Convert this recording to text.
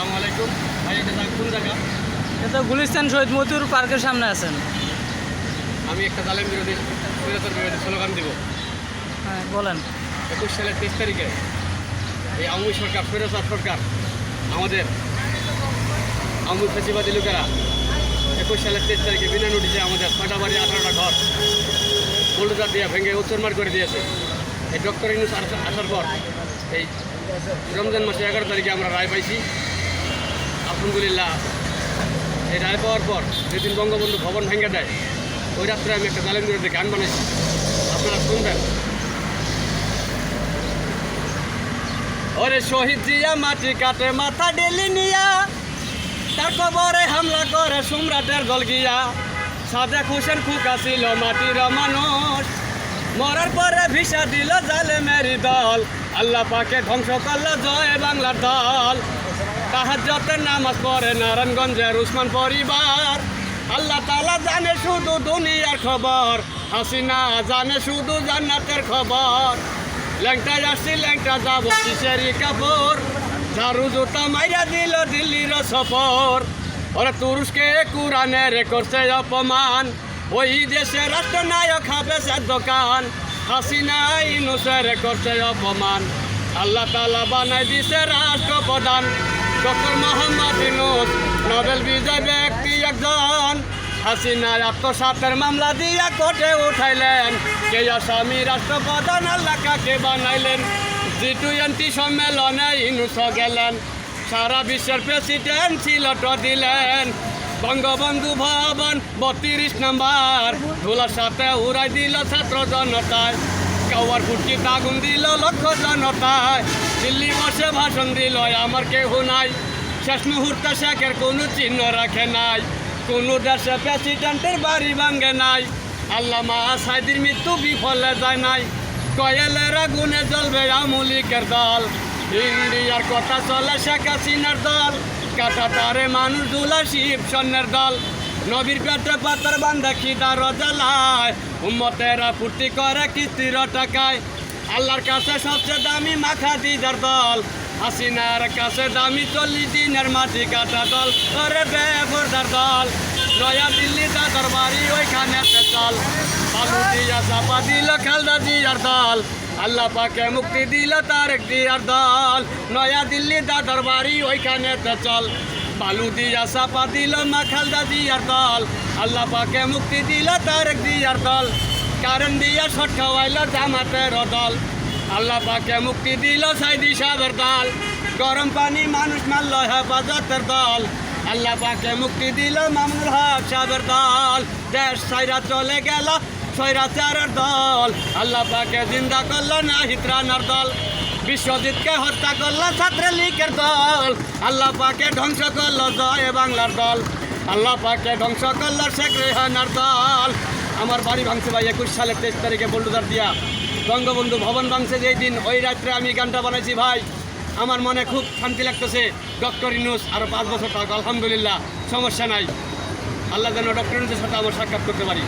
আসসালামু আলাইকুম ভাই, এটা কোন জায়গা? এটা গুলিস্তান শহীদ মতিউর পার্কের সামনে আছেন। আমি একটা জালেম বিরোধী স্বৈরাচার বিরোধী স্লোগান দিব। হ্যাঁ বলেন। 21 সালের 23 তারিখে এই আওয়ামী সরকার, স্বৈরাচার সরকার, আমাদের আওয়ামী ফেসিবাদী লোকেরা 21 সালের 23 তারিখে বিনা নোটিশে আমাদের 6টা বাড়ি 18টা ঘর বুলডোজার দিয়ে ভেঙে উচ্চরমার করে দিয়েছে। এই ডক্টর ইউনূস আসার পর এই রমজান মাসে 11 তারিখে আমরা রায় পাইছি। আলহামদুলিল্লাহ, এই রায় পাওয়ার পর যেদিন বঙ্গবন্ধু ভবন ভেঙে দেয়, ওই রাত্রে আমি একটা জালেম বিরোধী গান বানাইছি, আপনারা শুনবেন। ওরে শহীদ জিয়া মাটি কাটে মাথা ডেলি নিয়া, তার কবরে হামলা করে সম্রাটের দল গিয়া। সাদেক হোসেন খুকা ছিল মাটির মানুষ, মরার পরে ভিসা দিল জালেমেরি দল। আল্লাহ পাকে ধ্বংস করল জয় বাংলার দল। তাহাজ্জুদের নামাজ পড়ে নারায়ণগঞ্জের উসমান পরিবার। আল্লাহ তাআলা জানে শুধু দুনিয়ার খবর, হাসিনা জানে শুধু জান্নাতের খবর। ল্যাংটায় আসছি ল্যাংটা যাব কিসেরি কাপড়, ঝাড়ু জুতা মাইরা দিল দিল্লির সফর। ওরা তুরস্কে কুরআনের করছে অপমান, ওই দেশের রাষ্ট্রনায়ক হাফেজের দোকান। হাসিনা ইউনূসের করছে অপমান, আল্লাহ তাআলা বানাই দিছে রাষ্ট্রপ্রধান। ডক্টর মোহাম্মদ ইউনূস নোবেল বিজয়ী ব্যক্তি একজন। হাসিনা আত্মসাতের মামলা দিয়া কোর্টে উঠাইলেন, কে আসামি রাষ্ট্রপ্রধান আল্লাহ কাকে বানাইলেন। G20 সম্মেলনে ইউনূস গেলেন, সারা বিশ্বের প্রেসিডেন্ট সিলট দিলেন। বঙ্গবন্ধু ভবন 32 নম্বর ধুলার সাথে উড়াই দিল ছাত্র জনতায়। কাওয়ার ফুটকিতে আগুন দিল লক্ষ জনতায়। দিল্লি বসে ভাষণ দিল আমার কেহ নাই, শেষ মুহূর্তে শেখের কোনো চিহ্ন রাখে নাই। কোনো দেশে প্রেসিডেন্টের বাড়ি ভাঙে নাই। আল্লামা সাইদির মৃত্যু বিফলে যায় নাই। কয়েলের আগুনে জ্বলবে আওয়ামী লীগের দল। ইন্ডিয়ার কথা চলে শেখ হাসিনার দল। কাটা তারে মানুষ দুলা শিব সন্ন্যের দল। নবীর পেটে পাতার বান্ধা খিদার জ্বালায়, উম্মতেরা ফুর্তি করে কিস্তির টাকায়। আল্লাহর কাছে সবচেয়ে দামি মাখা দিদার দল। হাসিনার কাছে দামি 40 দিনের মাটি কাটা দল। ওরে বেপরদার দল, নয়া দিল্লি দাদার বাড়ি ওইখানে চল। বালু দিয়া চাপা দিল খালদা জিয়ার দল। আল্লাহ পাকে মুক্তি দিল তারেক জিয়ার দল। নয়া দিল্লি দাদার বাড়ি ওইখানে চল। বালু দিয়া চাপা দিল মা খালদা জিয়ার দল। আল্লাহ পাকে মুক্তি দিল তারেক জিয়ার দল। কারেন্ট দিয়া শট খাওয়াইল জামাতের দল। আল্লাহ পাকে মুক্তি দিল সাইদি সাহেবের দল। গরম পানি মানুষ মারল হেফাজতের দল। আল্লাহ পাকে মুক্তি দিল মামুনুল হক সাহেবের দল। দেশ সাইরা চলে গেল স্বৈরাচারের দল। আল্লাহ পাকে জিন্দা করলো নাহিদ রানার দল। বিশ্বজিৎকে হত্যা করলো ছাত্রলীগের দল। আল্লাহ পাকে ধ্বংস করলো জয় বাংলার দল। আল্লাহ পাকে ধ্বংস করলো শেখ রেহানার দল। আমার বাড়ি ভাঙছে ভাই 21 সালের 23 তারিখে বুলডোজার দিয়া। বঙ্গবন্ধু ভবন ভাঙছে যেই দিন, ওই রাত্রে আমি গানটা বানাইছি ভাই। আমার মনে খুব শান্তি লাগতেছে। ডক্টর ইউনূস আরও 5 বছর থাক, আলহামদুলিল্লাহ, সমস্যা নাই। আল্লাহ যেন ডক্টর ইউনূসের সাথে আমার সাক্ষাৎ করতে পারি।